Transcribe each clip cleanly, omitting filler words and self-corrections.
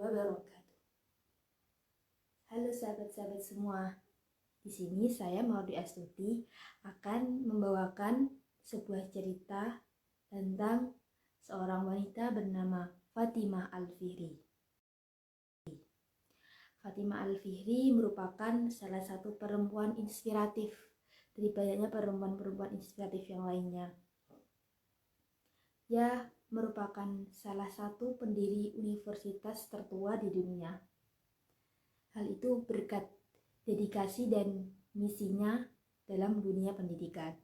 wabarakatuh. Halo sahabat-sahabat semua. Di sini saya Maudi Astuti akan membawakan sebuah cerita tentang seorang wanita bernama Fatimah Al-Fihri. Fatimah Al-Fihri merupakan salah satu perempuan inspiratif dari banyaknya perempuan-perempuan inspiratif yang lainnya. Ia merupakan salah satu pendiri universitas tertua di dunia. Hal itu berkat dedikasi dan misinya dalam dunia pendidikan.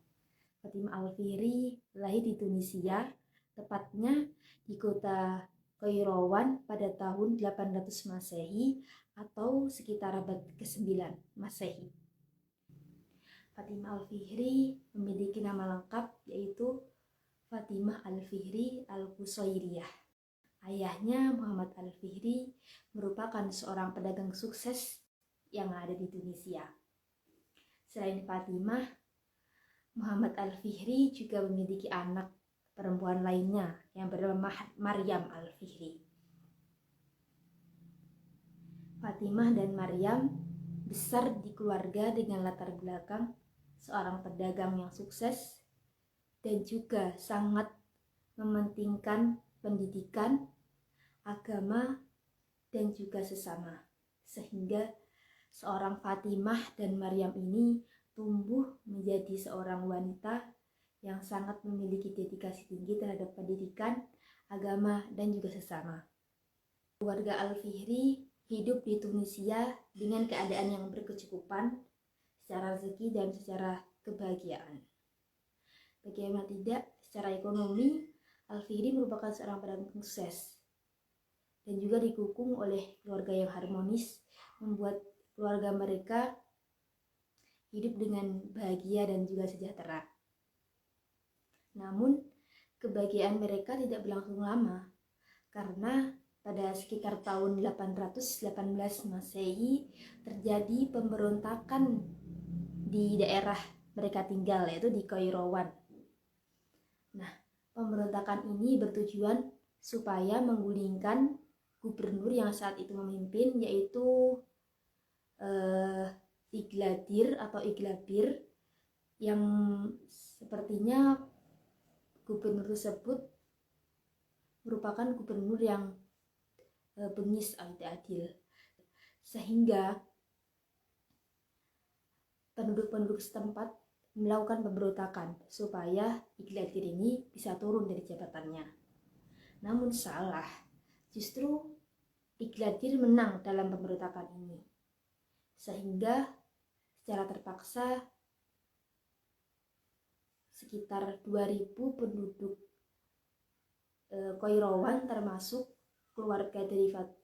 Fatimah Al-Fihri lahir di Tunisia, tepatnya di kota Kairouan pada tahun 800 Masehi atau sekitar abad ke-9 Masehi. Fatimah Al-Fihri memiliki nama lengkap yaitu Fatimah Al-Fihri Al-Qusairiyah. Ayahnya Muhammad Al-Fihri merupakan seorang pedagang sukses yang ada di Tunisia. Selain Fatimah, Muhammad Al-Fihri juga memiliki anak perempuan lainnya yang bernama Maryam Al-Fihri. Fatimah dan Maryam besar di keluarga dengan latar belakang seorang pedagang yang sukses dan juga sangat mementingkan pendidikan, agama, dan juga sesama. Sehingga seorang Fatimah dan Maryam ini tumbuh menjadi seorang wanita yang sangat memiliki dedikasi tinggi terhadap pendidikan, agama, dan juga sesama. Keluarga Al-Fihri hidup di Tunisia dengan keadaan yang berkecukupan secara rezeki dan secara kebahagiaan. Bagaimana tidak, secara ekonomi, Al-Fihri merupakan seorang pedagang sukses dan juga didukung oleh keluarga yang harmonis, membuat keluarga mereka hidup dengan bahagia dan juga sejahtera. Namun, kebahagiaan mereka tidak berlangsung lama, karena pada sekitar tahun 818 Masehi terjadi pemberontakan di daerah mereka tinggal, yaitu di Kairouan. Nah, pemberontakan ini bertujuan supaya menggulingkan gubernur yang saat itu memimpin, yaitu Iglabir yang sepertinya gubernur tersebut merupakan gubernur yang bengis atau tidak adil, sehingga penduduk-penduduk setempat melakukan pemberontakan supaya Iglabir ini bisa turun dari jabatannya. Namun salah, justru Iglabir menang dalam pemberontakan ini, sehingga secara terpaksa sekitar 2000 penduduk Kairouan termasuk keluarga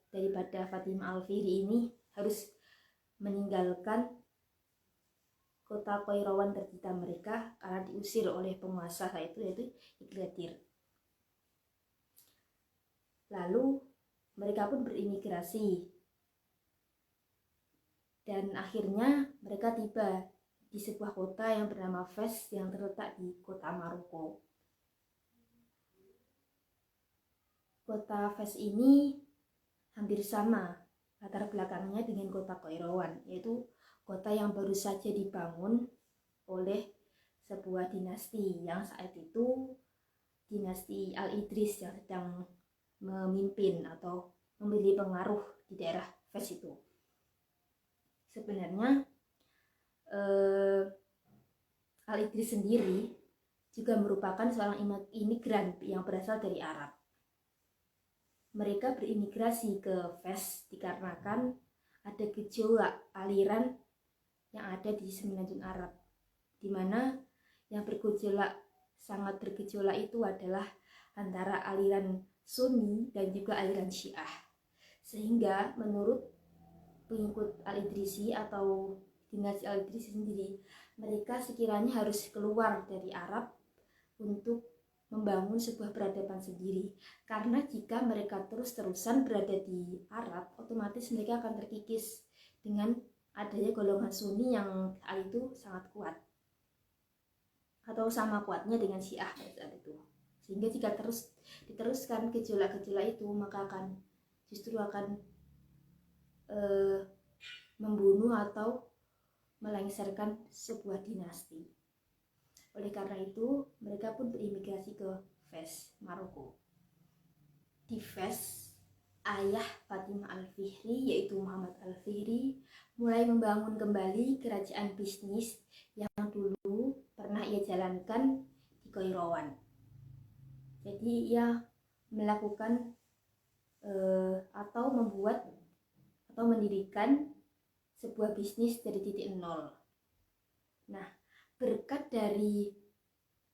daripada Fatimah Al-Fihri ini harus meninggalkan kota Kairouan tercinta mereka karena diusir oleh penguasa saat itu, yaitu Iglabir. Lalu mereka pun berimigrasi dan akhirnya mereka tiba di sebuah kota yang bernama Fes yang terletak di kota Maroko. Kota Fes ini hampir sama latar belakangnya dengan kota Kairouan, yaitu kota yang baru saja dibangun oleh sebuah dinasti yang saat itu dinasti Al-Idris yang sedang memimpin atau memiliki pengaruh di daerah Fes itu. Sebenarnya Al-Idris sendiri juga merupakan seorang imigran yang berasal dari Arab. Mereka berimigrasi ke Fes dikarenakan ada gejolak aliran yang ada di semenanjung Arab, di mana yang sangat bergejolak itu adalah antara aliran Sunni dan juga aliran Syiah. Sehingga menurut pengikut Al-Idrisi atau dinasti Al-Idrisi sendiri, mereka sekiranya harus keluar dari Arab untuk membangun sebuah peradaban sendiri, karena jika mereka terus-terusan berada di Arab, otomatis mereka akan terkikis dengan adanya golongan Sunni yang saat itu sangat kuat atau sama kuatnya dengan Syiah pada saat itu. Sehingga jika terus diteruskan gejolak-gejolak itu, maka justru akan membunuh atau melengsarkan sebuah dinasti. Oleh karena itu, mereka pun berimigrasi ke Fez, Maroko. Di Fez, ayah Fatimah Al-Fihri yaitu Muhammad Al-Fihri mulai membangun kembali kerajaan bisnis yang dulu pernah ia jalankan di Kairouan. Jadi ia melakukan atau membuat atau mendirikan sebuah bisnis dari titik nol. Nah, berkat dari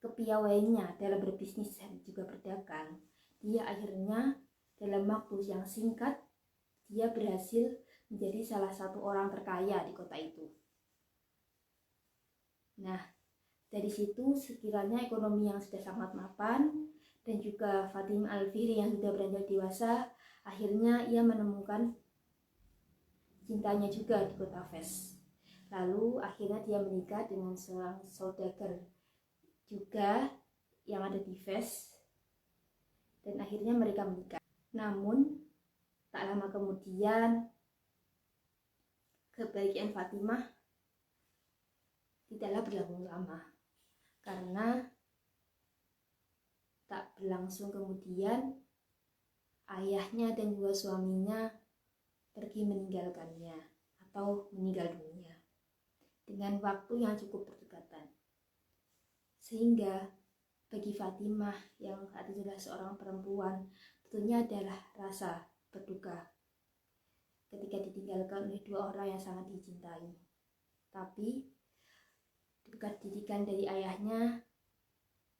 kepiawaiannya dalam berbisnis dan juga berdagang, dia akhirnya dalam waktu yang singkat dia berhasil menjadi salah satu orang terkaya di kota itu. Nah, dari situ sekiranya ekonomi yang sudah sangat mapan dan juga Fatimah Al-Fihri yang sudah beranjak dewasa, akhirnya ia menemukan cintanya juga di kota Fez. Lalu akhirnya dia menikah dengan seorang saudagar juga yang ada di Fez, dan akhirnya mereka menikah. Namun tak lama kemudian kebahagiaan Fatimah tidaklah berlangsung lama, karena tak berlangsung kemudian ayahnya dan juga suaminya pergi meninggalkannya atau meninggal dunia dengan waktu yang cukup berdekatan. Sehingga bagi Fatimah yang saat itu adalah seorang perempuan, tentunya adalah rasa berduka ketika ditinggalkan oleh dua orang yang sangat dicintai. Tapi berkat didikan dari ayahnya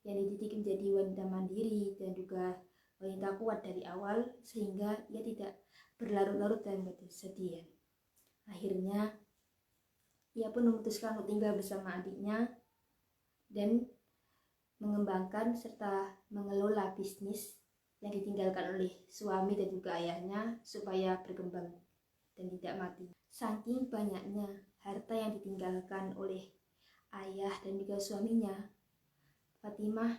yang dididik menjadi wanita mandiri dan juga wanita kuat dari awal, sehingga ia tidak berlarut-larut dalam kesedihan. Akhirnya ia pun memutuskan untuk tinggal bersama adiknya dan mengembangkan serta mengelola bisnis yang ditinggalkan oleh suami dan juga ayahnya supaya berkembang dan tidak mati. Saking banyaknya harta yang ditinggalkan oleh ayah dan juga suaminya, Fatimah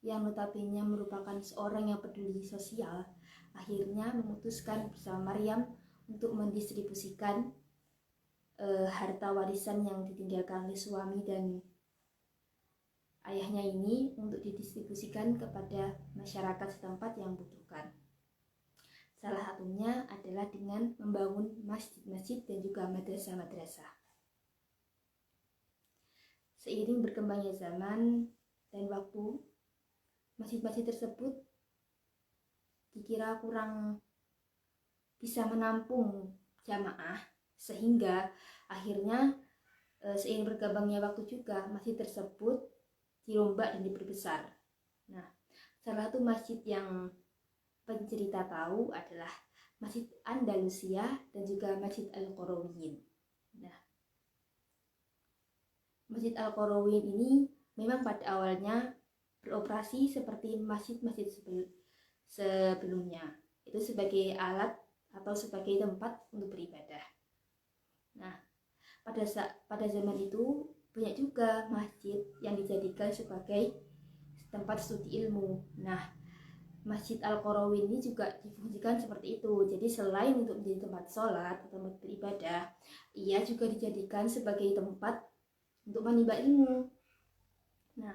yang notabene merupakan seorang yang peduli sosial, akhirnya memutuskan bersama Maryam untuk mendistribusikan harta warisan yang ditinggalkan oleh suami dan ayahnya ini untuk didistribusikan kepada masyarakat setempat yang membutuhkan. Salah satunya adalah dengan membangun masjid-masjid dan juga madrasah-madrasah. Seiring berkembangnya zaman dan waktu, masjid-masjid tersebut dikira kurang bisa menampung jamaah, sehingga akhirnya seiring berkembangnya waktu juga masjid tersebut dirombak dan diperbesar. Nah, salah satu masjid yang pencerita tahu adalah Masjid Andalusia dan juga Masjid Al-Qarawiyyin. Nah, Masjid Al-Qarawiyyin ini memang pada awalnya beroperasi seperti masjid-masjid sebelumnya, itu sebagai alat atau sebagai tempat untuk beribadah. Nah, pada zaman itu banyak juga masjid yang dijadikan sebagai tempat studi ilmu. Nah, Masjid Al-Qarawiyyin ini juga difungsikan seperti itu. Jadi selain untuk menjadi tempat sholat atau tempat beribadah, ia juga dijadikan sebagai tempat untuk menimba ilmu. Nah,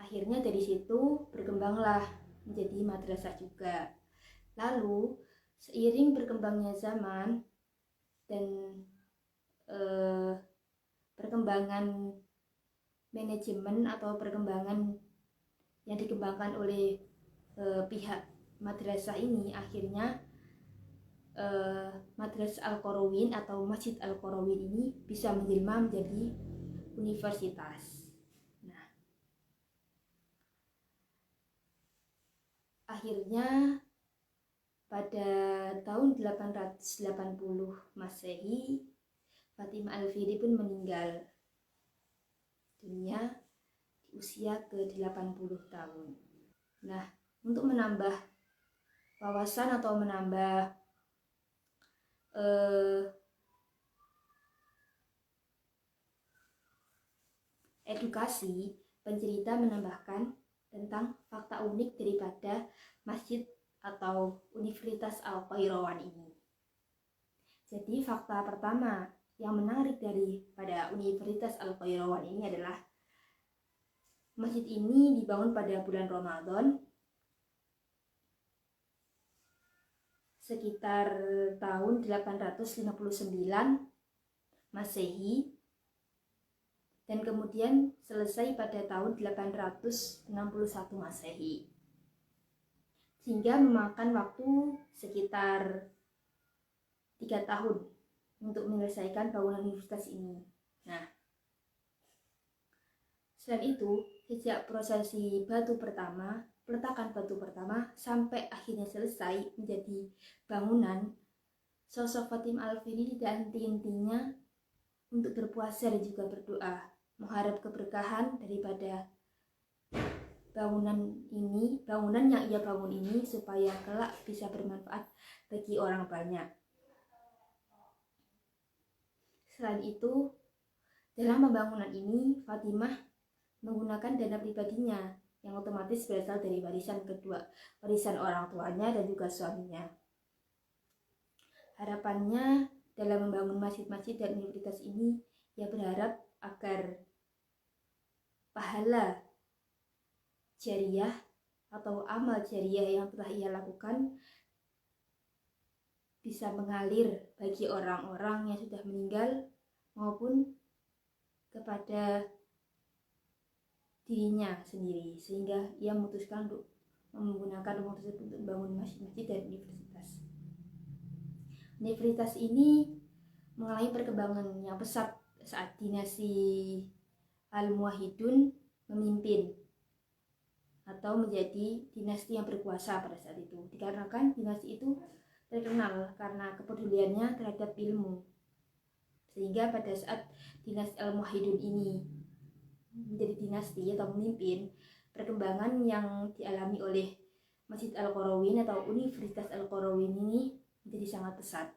akhirnya dari situ berkembanglah menjadi madrasah juga. Lalu seiring berkembangnya zaman dan perkembangan manajemen atau perkembangan yang dikembangkan oleh pihak madrasah ini, akhirnya Madrasah Al-Qarawiyyin atau Masjid Al-Qarawiyyin ini bisa menjelma menjadi universitas. Nah, akhirnya pada tahun 880 Masehi, Fatimah Al-Fihri pun meninggal dunia di usia ke-80 tahun. Nah, untuk menambah wawasan atau menambah edukasi, pencerita menambahkan tentang fakta unik daripada masjid atau Universitas Al-Qarawiyyin ini. Jadi fakta pertama yang menarik pada Universitas Al-Qairawan ini adalah masjid ini dibangun pada bulan Ramadan sekitar tahun 859 Masehi dan kemudian selesai pada tahun 861 Masehi, sehingga memakan waktu sekitar 3 tahun untuk menyelesaikan bangunan universitas ini. Nah, selain itu, sejak prosesi peletakan batu pertama sampai akhirnya selesai menjadi bangunan, sosok Fatimah Al-Fihri tidak henti-hentinya untuk berpuasa dan juga berdoa, mengharap keberkahan daripada bangunan yang ia bangun ini supaya kelak bisa bermanfaat bagi orang banyak. Selain itu, dalam pembangunan ini Fatimah menggunakan dana pribadinya yang otomatis berasal dari warisan orang tuanya dan juga suaminya. Harapannya dalam membangun masjid-masjid dan universitas ini, ia berharap agar pahala jariah atau amal jariah yang telah ia lakukan bisa mengalir bagi orang-orang yang sudah meninggal maupun kepada dirinya sendiri, sehingga ia memutuskan untuk menggunakan uang tersebut untuk membangun masjid-masjid dan universitas. Universitas ini mengalami perkembangan yang pesat saat dinasti Al-Muwahhidun memimpin atau menjadi dinasti yang berkuasa pada saat itu, dikarenakan dinasti itu terkenal karena kepeduliannya terhadap ilmu, sehingga pada saat dinasti Al-Muwahhidun ini menjadi dinasti atau memimpin, perkembangan yang dialami oleh Masjid Al-Qarawiyyin atau Universitas Al-Qarawiyyin ini menjadi sangat pesat.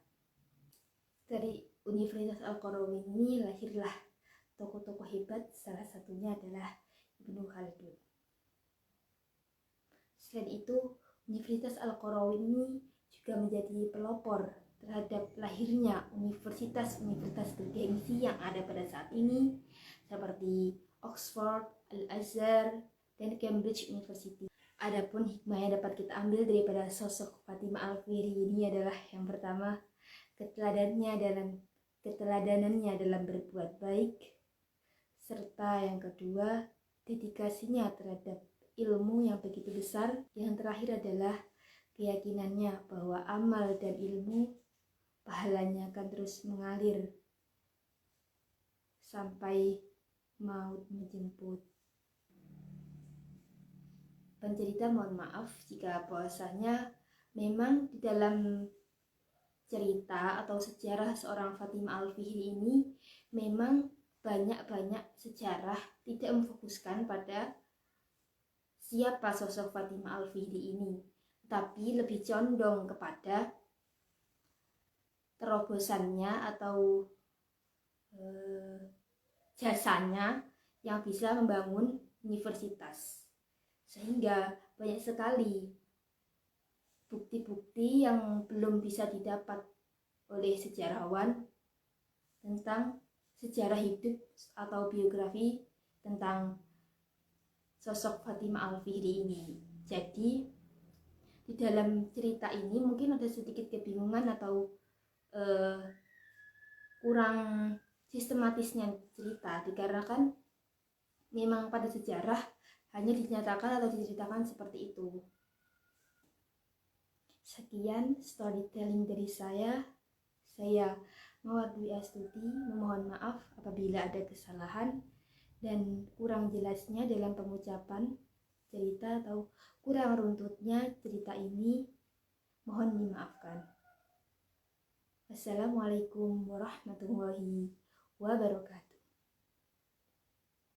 Dari Universitas Al-Qarawiyyin ini lahirlah tokoh-tokoh hebat, salah satunya adalah Ibnu Khaldun. Selain itu, Universitas Al-Qarawiyyin ini juga menjadi pelopor terhadap lahirnya universitas-universitas bergengsi yang ada pada saat ini, seperti Oxford, Al-Azhar, dan Cambridge University. Adapun hikmah yang dapat kita ambil daripada sosok Fatimah Al-Fihri ini adalah yang pertama, keteladanannya dalam berbuat baik, serta yang kedua, dedikasinya terhadap ilmu yang begitu besar. Yang terakhir adalah keyakinannya bahwa amal dan ilmu pahalanya akan terus mengalir sampai maut menjemput. Pencerita mohon maaf jika bahwasanya memang di dalam cerita atau sejarah seorang Fatimah Al-Fihri ini memang banyak sejarah tidak memfokuskan pada siapa sosok Fatimah Al-Fihri ini, tapi lebih condong kepada terobosannya atau jasanya yang bisa membangun universitas, sehingga banyak sekali bukti-bukti yang belum bisa didapat oleh sejarawan tentang sejarah hidup atau biografi tentang sosok Fatimah Al-Fihri ini. Jadi di dalam cerita ini mungkin ada sedikit kebingungan atau kurang sistematisnya cerita, dikarenakan memang pada sejarah hanya dinyatakan atau diceritakan seperti itu. Sekian storytelling dari saya. Saya Mawar Dwi Astuti memohon maaf apabila ada kesalahan dan kurang jelasnya dalam pengucapan cerita atau kurang runtutnya cerita ini, mohon dimaafkan. Assalamualaikum warahmatullahi wabarakatuh.